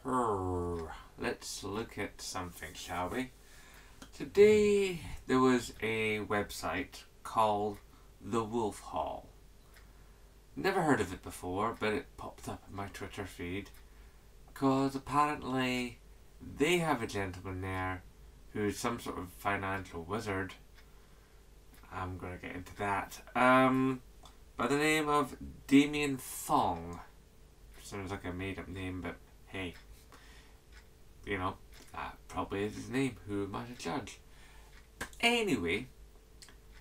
Let's look at something, shall we? Today there was a website called The Wolf Hall. Never heard of it before, but it popped up in my Twitter feed because apparently they have a gentleman there who's some sort of financial wizard. I'm going to get into that. By the name of Damien Fong. Sounds like a made up name, but hey, you know, that probably is his name. Who am I to judge? Anyway,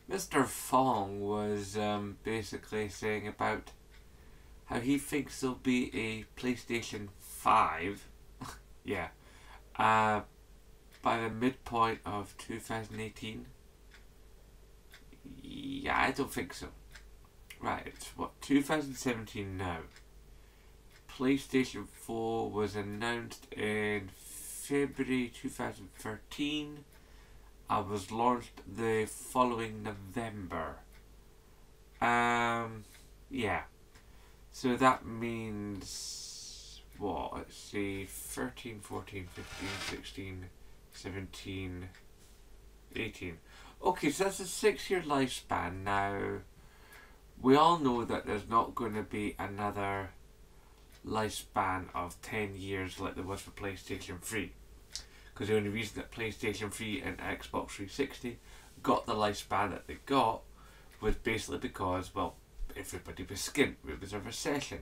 Mr. Fong was basically saying about how he thinks there'll be a PlayStation 5 yeah, by the midpoint of 2018. Yeah, I don't think so. Right, it's what, 2017 now. PlayStation 4 was announced in February 2013 and was launched the following November. Yeah. So that means, what, let's see, 13, 14, 15, 16, 17, 18. Okay, so that's a 6-year lifespan. Now, we all know that there's not going to be another lifespan of 10 years like there was for PlayStation 3. Because the only reason that PlayStation 3 and Xbox 360 got the lifespan that they got was basically because, well, everybody was skint. It was a recession.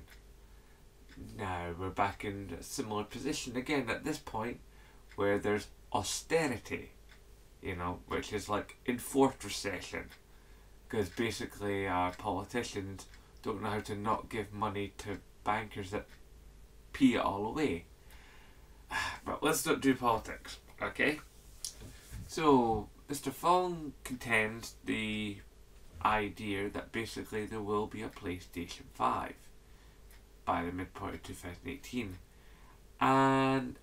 Now we're back in a similar position again at this point where there's austerity, you know, which is like enforced recession. Because basically our politicians don't know how to not give money to bankers that pee it all away. But let's not do politics, okay? So, Mr. Fong contends the idea that basically there will be a PlayStation 5 by the midpoint of 2018. And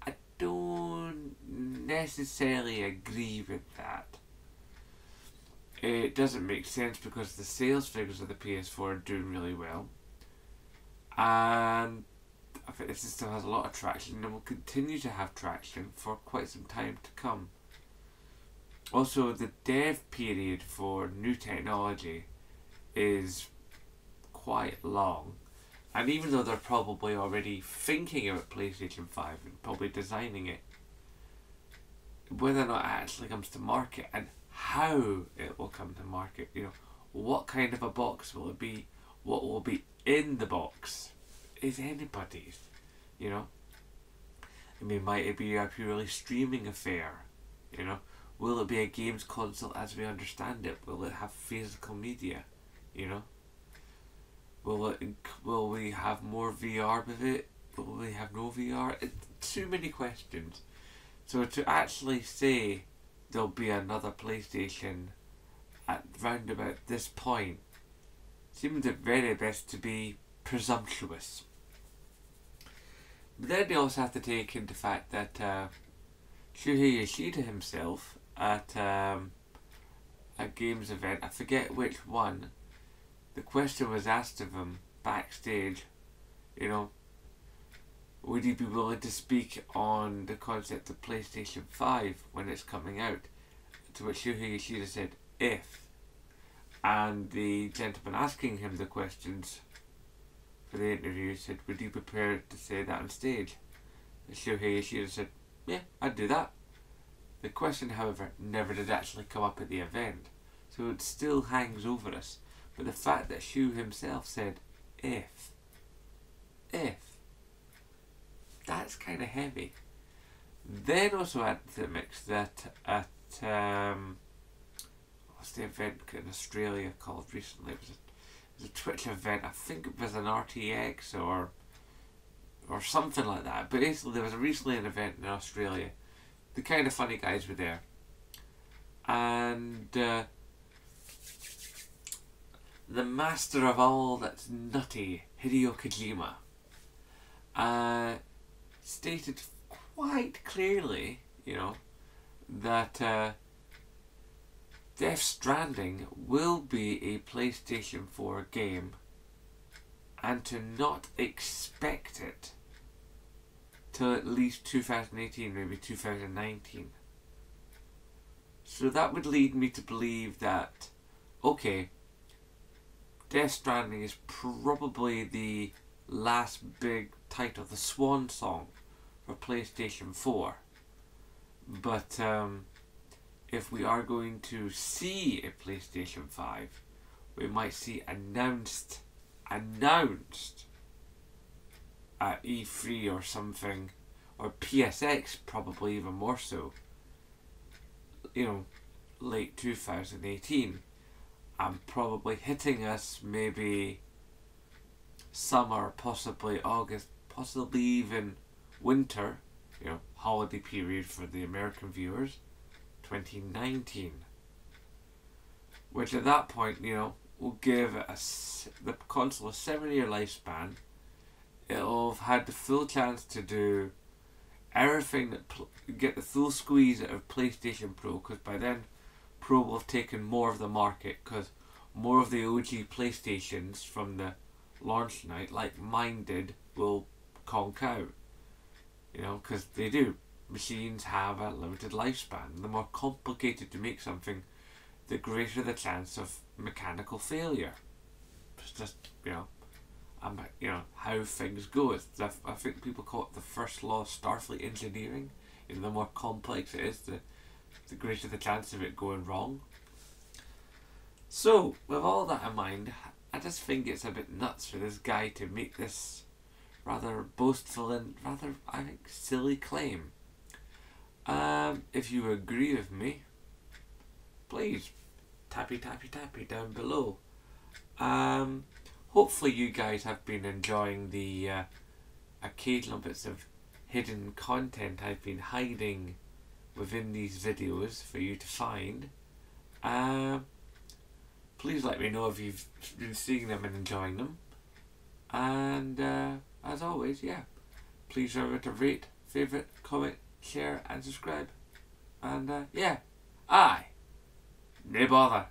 I don't necessarily agree with that. It doesn't make sense because the sales figures of the PS4 are doing really well. And I think this system has a lot of traction and will continue to have traction for quite some time to come. Also, the dev period for new technology is quite long, and even though they're probably already thinking about PlayStation 5 and probably designing it, whether or not it actually comes to market and how it will come to market, you know, what kind of a box will it be, what will be in the box, is anybody's, you know. I mean, might it be a purely streaming affair, you know? Will it be a games console as we understand it? Will it have physical media, you know? Will we have more VR with it? Will we have no VR? Too many questions. So to actually say there'll be another PlayStation at round about this point seems at very best to be presumptuous. But then they also have to take into the fact that Shuhei Yoshida himself at a games event, I forget which one, the question was asked of him backstage, you know, would he be willing to speak on the concept of PlayStation 5 when it's coming out? To which Shuhei Yoshida said, if. And the gentleman asking him the questions for the interview said, would you be prepared to say that on stage? And Shuhei Yoshida said, yeah, I'd do that. The question, however, never did actually come up at the event, so it still hangs over us. But the fact that Shu himself said, if, that's kind of heavy. Then also add to the mix that at, what's the event in Australia called recently? It was a Twitch event, I think it was an RTX or something like that. But basically there was recently an event in Australia. The kind of funny guys were there. And the master of all that's nutty, Hideo Kojima, stated quite clearly, you know, that Death Stranding will be a PlayStation 4 game, and to not expect it till at least 2018, maybe 2019. So that would lead me to believe that, okay, Death Stranding is probably the last big title, the swan song for PlayStation 4. But if we are going to see a PlayStation 5, we might see announced at E3 or something, or PSX probably even more so, late 2018, and probably hitting us maybe summer, possibly August, possibly even winter, holiday period for the American viewers, 2019. Which at that point, will give the console a 7-year lifespan. It'll have had the full chance to do everything that get the full squeeze out of PlayStation Pro, because by then Pro will have taken more of the market, because more of the OG PlayStations from the launch night, like mine did, will conk out. Because they do. Machines have a limited lifespan. The more complicated to make something, the greater the chance of mechanical failure. It's just, how things go. I think people call it the first law of Starfleet engineering. The more complex it is, the greater the chance of it going wrong. So, with all that in mind, I just think it's a bit nuts for this guy to make this rather boastful and rather, I think, silly claim. If you agree with me, please tappy down below. Hopefully you guys have been enjoying the occasional bits of hidden content I've been hiding within these videos for you to find. Please let me know if you've been seeing them and enjoying them. And as always, please remember to rate, favourite, comment, share and subscribe. And aye, no bother.